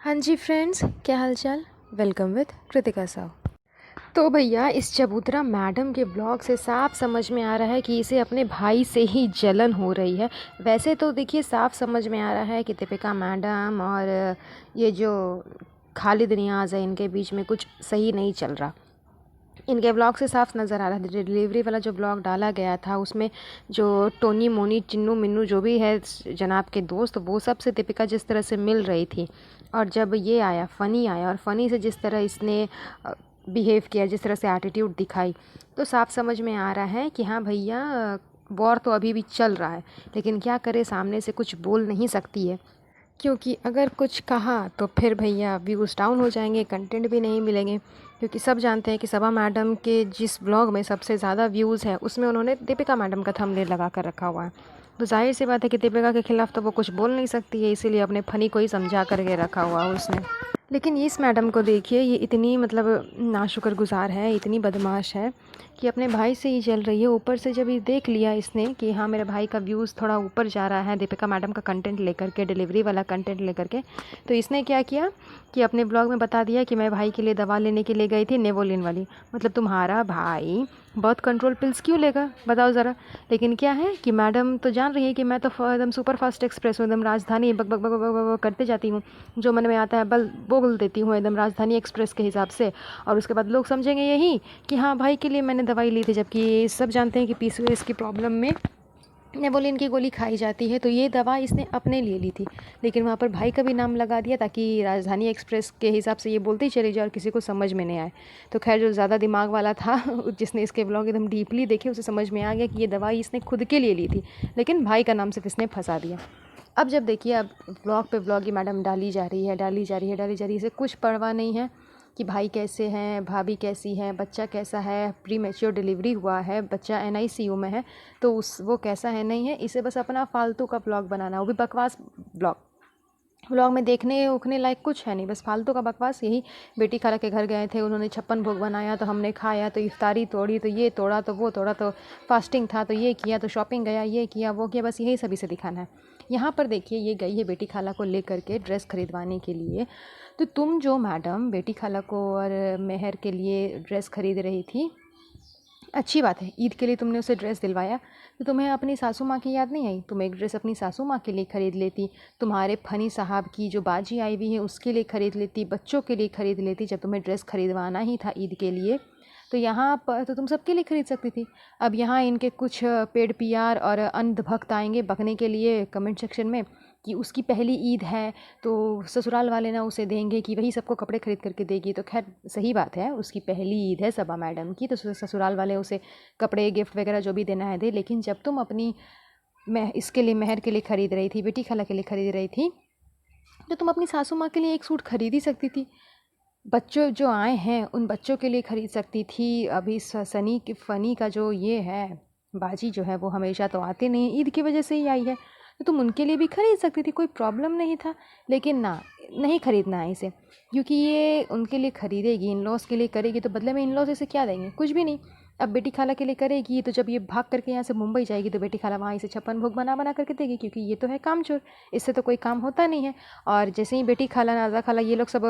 हाँ जी फ्रेंड्स, क्या हालचाल। Welcome with Kritika Sao. तो भैया इस चबूतरा मैडम के ब्लॉग से साफ समझ में आ रहा है कि इसे अपने भाई से ही जलन हो रही है। वैसे तो देखिए साफ समझ में आ रहा है कि दीपिका मैडम और ये जो खालिद नियाज़ है इनके बीच में कुछ सही नहीं चल रहा। इनके ब्लॉग से साफ नज़र आ रहा था। डिलीवरी वाला जो ब्लॉग डाला गया था उसमें जो टोनी मोनी चिन्नू मिन्नू जो भी है जनाब के दोस्त, वो सब से दीपिका जिस तरह से मिल रही थी, और जब ये आया फ़नी आया और फ़नी से जिस तरह इसने बिहेव किया, जिस तरह से एटीट्यूड दिखाई, तो साफ समझ में आ रहा है कि हाँ भैया वॉर तो अभी भी चल रहा है, लेकिन क्या करे, सामने से कुछ बोल नहीं सकती है, क्योंकि अगर कुछ कहा तो फिर भैया व्यूज़ डाउन हो जाएंगे, कंटेंट भी नहीं मिलेंगे। क्योंकि सब जानते हैं कि सबा मैडम के जिस ब्लॉग में सबसे ज़्यादा व्यूज़ है उसमें उन्होंने दीपिका मैडम का थंबनेल लगा कर रखा हुआ है। तो जाहिर सी बात है कि दीपिका के खिलाफ़ तो वो कुछ बोल नहीं सकती है, इसीलिए अपने फ़नी को ही समझा करके रखा हुआ है उसने। लेकिन इस मैडम को देखिए, ये इतनी मतलब नाशुक्रगुज़ार है, इतनी बदमाश है कि अपने भाई से ही जल रही है। ऊपर से जब ये देख लिया इसने कि हाँ मेरे भाई का व्यूज़ थोड़ा ऊपर जा रहा है दीपिका मैडम का कंटेंट लेकर के, डिलीवरी वाला कंटेंट लेकर के, तो इसने क्या किया कि अपने ब्लॉग में बता दिया कि मैं भाई के लिए दवा लेने के लिए गई थी, नेवोलिन वाली। मतलब तुम्हारा भाई बर्थ कंट्रोल पिल्स क्यों लेगा, बताओ ज़रा। लेकिन क्या है कि मैडम तो जान रही है कि मैं तो एकदम सुपर फास्ट एक्सप्रेस हूँ, एकदम राजधानी बक बक बक बक बक बक करते जाती हूँ, जो मन में आता है बल बोल देती हूँ एकदम राजधानी एक्सप्रेस के हिसाब से। और उसके बाद लोग समझेंगे यही कि हाँ भाई के लिए मैंने दवाई ली थी, जबकि सब जानते हैं कि पीसीओएस की प्रॉब्लम में नेबोलिन की गोली खाई जाती है, तो ये दवा इसने अपने लिए ली थी, लेकिन वहाँ पर भाई का भी नाम लगा दिया ताकि राजधानी एक्सप्रेस के हिसाब से ये बोलते ही चली जाए और किसी को समझ में नहीं आए। तो खैर जो ज़्यादा दिमाग वाला था जिसने इसके ब्लॉग एकदम डीपली देखे, उसे समझ में आ गया कि ये दवाई इसने खुद के लिए ली थी, लेकिन भाई का नाम सिर्फ इसने फंसा दिया। अब जब देखिए, अब ब्लॉग पे ब्लॉग ये मैडम डाली जा रही है, डाली जा रही है, डाली जा रही है, इसे कुछ परवाह नहीं है कि भाई कैसे हैं, भाभी कैसी हैं, बच्चा कैसा है, प्री मैच्योर डिलीवरी हुआ है, बच्चा एनआईसीयू में है, तो उस वो कैसा है नहीं है, इसे बस अपना फालतू का ब्लॉग बनाना, वो भी बकवास ब्लॉग। व्लॉग में देखने उखने लायक कुछ है नहीं, बस फालतू का बकवास। यही बेटी खाला के घर गए थे, उन्होंने 56 भोग बनाया तो हमने खाया, तो इफ्तारी तोड़ी, तो ये तोड़ा, तो वो तोड़ा, तो फास्टिंग था, तो ये किया, तो शॉपिंग गया, ये किया, वो किया, बस यही सभी से दिखाना है। यहाँ पर देखिए, ये गई है बेटी खाला को लेकर के ड्रेस खरीदवाने के लिए। तो तुम जो मैडम बेटी खाला को और मेहर के लिए ड्रेस खरीद रही थी, अच्छी बात है, ईद के लिए तुमने उसे ड्रेस दिलवाया, तो तुम्हें अपनी सासू माँ की याद नहीं आई? तुम एक ड्रेस अपनी सासू माँ के लिए ख़रीद लेती, तुम्हारे फनी साहब की जो बाजी आई हुई है उसके लिए ख़रीद लेती, बच्चों के लिए ख़रीद लेती, जब तुम्हें ड्रेस खरीदवाना ही था ईद के लिए। तो यहाँ पर तो तुम सबके लिए ख़रीद सकती थी। अब यहाँ इनके कुछ पेड पीआर और अंध भक्त आएंगे बकने के लिए कमेंट सेक्शन में कि उसकी पहली ईद है तो ससुराल वाले ना उसे देंगे, कि वही सबको कपड़े खरीद करके देगी। तो खैर सही बात है, उसकी पहली ईद है सबा मैडम की, तो ससुराल वाले उसे कपड़े गिफ्ट वगैरह जो भी देना है दे। लेकिन जब तुम अपनी इसके लिए मेहर के लिए ख़रीद रही थी, बेटी खाला के लिए ख़रीद रही थी, तो तुम अपनी सासू माँ के लिए एक सूट खरीद ही सकती थी। बच्चों जो आए हैं उन बच्चों के लिए ख़रीद सकती थी। अभी सनी की फ़नी का जो ये है बाजी जो है, वो हमेशा तो आते नहीं, ईद की वजह से ही आई है, तो तुम उनके लिए भी ख़रीद सकती थी, कोई प्रॉब्लम नहीं था। लेकिन ना, नहीं ख़रीदना है इसे, क्योंकि ये उनके लिए ख़रीदेगी, इन लॉस के लिए करेगी, तो बदले में इन लॉस इसे क्या देंगे? कुछ भी नहीं। अब बेटी खाला के लिए करेगी, तो जब ये भाग करके यहाँ से मुंबई जाएगी तो बेटी खाला वहाँ इसे 56 भोग बना बना करके देगी, क्योंकि ये तो है कामचोर, इससे तो कोई काम होता नहीं है। और जैसे ही बेटी खाला, नाज़ा खाला, ये लोग सब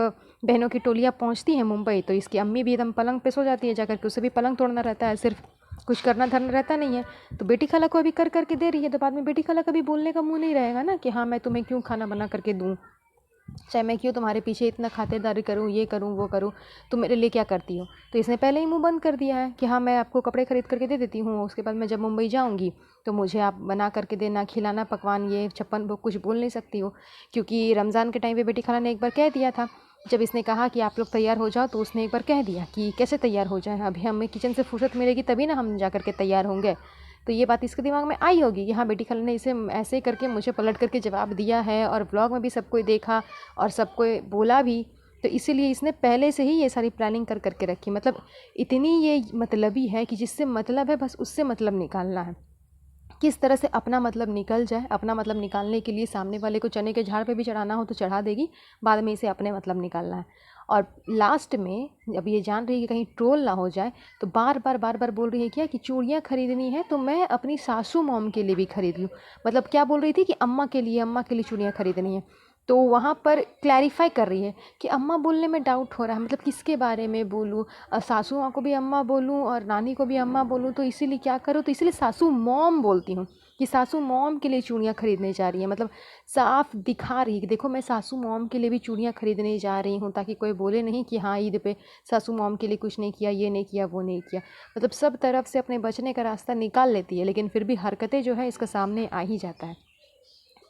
बहनों की टोलियाँ पहुँचती हैं मुंबई, तो इसकी अम्मी भी एकदम पलंग पे सो जाती है जाकर के, उसे भी पलंग तोड़ना रहता है, सिर्फ कुछ करना धरना रहता नहीं है। तो बेटी खाला को अभी कर करके दे रही है, तो बाद में बेटी खाला कभी बोलने का मुँह नहीं रहेगा ना कि हाँ मैं तुम्हें क्यों खाना बना करके दूँ, चाहे मैं क्यों तुम्हारे पीछे इतना खातिरदारी करूँ, ये करूँ वो करूँ, तुम मेरे लिए क्या करती हो। तो इसने पहले ही मुंह बंद कर दिया है कि हाँ मैं आपको कपड़े खरीद करके दे देती हूँ, उसके बाद मैं जब मुंबई जाऊँगी तो मुझे आप बना करके देना, खिलाना, पकवान, ये 56 भोग कुछ बोल नहीं सकती हो। क्योंकि रमज़ान के टाइम पे बेटी खाला ने एक बार कह दिया था, जब इसने कहा कि आप लोग तैयार हो जाओ, तो उसने एक बार कह दिया कि कैसे तैयार हो जाए, अभी हमें किचन से फुर्सत मिलेगी तभी ना हम जा कर के तैयार होंगे। तो ये बात इसके दिमाग में आई होगी कि हाँ बेटी खाला ने इसे ऐसे करके मुझे पलट करके जवाब दिया है, और व्लॉग में भी सबको देखा और सबको बोला भी, तो इसीलिए इसने पहले से ही ये सारी प्लानिंग कर करके रखी। मतलब इतनी ये मतलबी है कि जिससे मतलब है बस उससे मतलब निकालना है, किस तरह से अपना मतलब निकल जाए। अपना मतलब निकालने के लिए सामने वाले को चने के झाड़ पे भी चढ़ाना हो तो चढ़ा देगी, बाद में इसे अपने मतलब निकालना है। और लास्ट में अब ये जान रही है कि कहीं ट्रोल ना हो जाए, तो बार बार बोल रही है क्या कि चूड़ियाँ खरीदनी है तो मैं अपनी सासू मॉम के लिए भी खरीद लूँ। मतलब क्या बोल रही थी कि अम्मा के लिए चूड़ियाँ खरीदनी है। तो वहाँ पर क्लैरिफाई कर रही है कि अम्मा बोलने में डाउट हो रहा है, मतलब किसके बारे में बोलूँ, सासू माँ को भी अम्मा बोलूँ और नानी को भी अम्मा बोलूँ, तो इसीलिए क्या करूँ, तो इसीलिए सासू मॉम बोलती हूँ कि सासू मॉम के लिए चूड़ियाँ खरीदने जा रही है। मतलब साफ दिखा रही है कि देखो मैं सासू मॉम के लिए भी चूड़ियाँ खरीदने जा रही हूँ, ताकि कोई बोले नहीं कि हाँ ईद पे सासू मॉम के लिए कुछ नहीं किया, ये नहीं किया, वो नहीं किया। मतलब सब तरफ से अपने बचने का रास्ता निकाल लेती है, लेकिन फिर भी हरकतें जो है इसका सामने आ ही जाता है।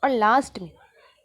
और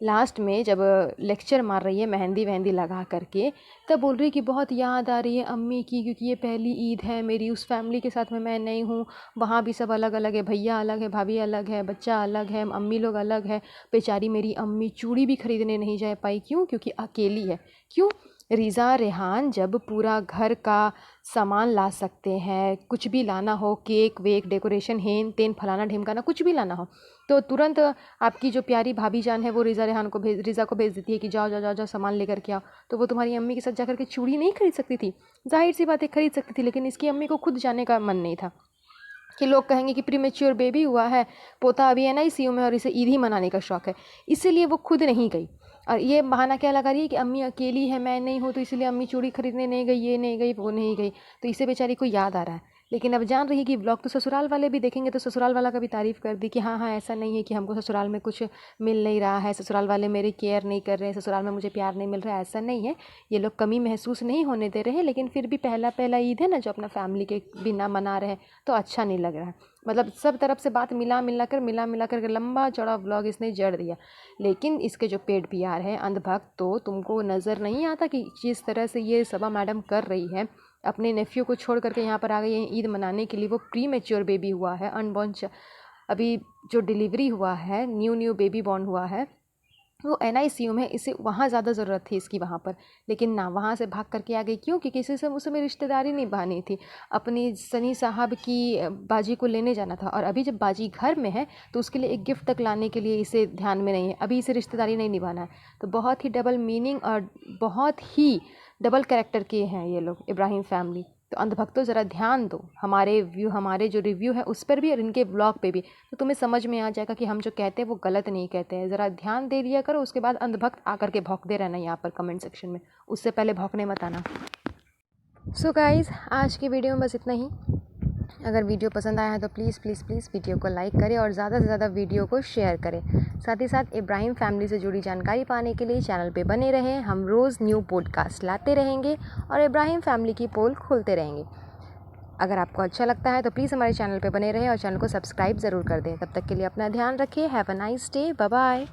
लास्ट में जब लेक्चर मार रही है मेहंदी वहंदी लगा करके, तब बोल रही है कि बहुत याद आ रही है अम्मी की, क्योंकि ये पहली ईद है मेरी, उस फैमिली के साथ में मैं नहीं हूँ, वहाँ भी सब अलग अलग है, भैया अलग है, भाभी अलग है, बच्चा अलग है, अम्मी लोग अलग है। बेचारी मेरी अम्मी चूड़ी भी खरीदने नहीं जा पाई, क्यों? क्योंकि अकेली है। क्यों? रिज़ा रेहान जब पूरा घर का सामान ला सकते हैं, कुछ भी लाना हो, केक वेक डेकोरेशन हेन तेन फलाना ढिमकाना कुछ भी लाना हो, तो तुरंत आपकी जो प्यारी भाभी जान है वो रिज़ा को भेज देती है कि जाओ जाओ जाओ जाओ सामान लेकर के आओ। तो वो तुम्हारी अम्मी के साथ जाकर के चूड़ी नहीं खरीद सकती थी? जाहिर सी बात है खरीद सकती थी, लेकिन इसकी अम्मी को खुद जाने का मन नहीं था कि लोग कहेंगे कि प्रीमेच्योर बेबी हुआ है, पोता अभी एनआईसीयू में और इसे ईद ही मनाने का शौक़ है, इसीलिए वो खुद नहीं गई। और ये बहाना क्या लगा रही है कि अम्मी अकेली है, मैं नहीं हूँ, तो इसीलिए अम्मी चूड़ी खरीदने नहीं गई, ये नहीं गई, वो नहीं गई। तो इसे बेचारी को याद आ रहा है, लेकिन अब जान रही है कि ब्लॉग तो ससुराल वाले भी देखेंगे, तो ससुराल वाला का भी तारीफ़ कर दी कि हाँ हाँ ऐसा नहीं है कि हमको ससुराल में कुछ मिल नहीं रहा है, ससुराल वाले मेरी केयर नहीं कर रहे हैं, ससुराल में मुझे प्यार नहीं मिल रहा है, ऐसा नहीं है। ये लोग कमी महसूस नहीं होने दे रहे हैं, लेकिन फिर भी पहला ईद है ना, जो अपना फैमिली के बिना मना रहे हैं, तो अच्छा नहीं लग रहा है। मतलब सब तरफ से बात मिला मिला कर लंबा चौड़ा व्लॉग इसने जड़ दिया। लेकिन इसके जो पेड पीआर है अंधभक्त, तो तुमको नज़र नहीं आता कि जिस तरह से ये सबा मैडम कर रही है, अपने नेफ्यू को छोड़ करके यहाँ पर आ गई है ईद मनाने के लिए। वो प्री मैच्योर बेबी हुआ है, अनबॉर्न, अभी जो डिलीवरी हुआ है, न्यू बेबी बॉर्न हुआ है, वो एनआईसीयू में, इसे वहाँ ज़्यादा ज़रूरत थी इसकी वहाँ पर, लेकिन ना, वहाँ से भाग करके आ गई। क्यों? कि किसी से उस समय रिश्तेदारी निभानी थी, अपनी सनी साहब की बाजी को लेने जाना था। और अभी जब बाजी घर में है तो उसके लिए एक गिफ्ट तक लाने के लिए इसे ध्यान में नहीं है, अभी इसे रिश्तेदारी नहीं निभाना है। तो बहुत ही डबल मीनिंग और बहुत ही डबल कैरेक्टर के हैं ये लोग, इब्राहिम फैमिली। तो अंधभक्तों ज़रा ध्यान दो, हमारे जो रिव्यू है उस पर भी और इनके ब्लॉग पे भी, तो तुम्हें समझ में आ जाएगा कि हम जो कहते हैं वो गलत नहीं कहते हैं। ज़रा ध्यान दे दिया करो, उसके बाद अंधभक्त आकर के भौंकते रहना यहाँ पर कमेंट सेक्शन में, उससे पहले भौंकने मत आना। सो गाइज़, आज की वीडियो में बस इतना ही। अगर वीडियो पसंद आया है तो प्लीज़ प्लीज़ प्लीज़ वीडियो को लाइक करें और ज़्यादा से ज़्यादा वीडियो को शेयर करें। साथ ही साथ इब्राहिम फैमिली से जुड़ी जानकारी पाने के लिए चैनल पे बने रहें। हम रोज़ न्यू पॉडकास्ट लाते रहेंगे और इब्राहिम फैमिली की पोल खोलते रहेंगे। अगर आपको अच्छा लगता है तो प्लीज़ हमारे चैनल पे बने रहें और चैनल को सब्सक्राइब ज़रूर कर दें। तब तक के लिए अपना ध्यान रखें। Have a nice day. Bye bye.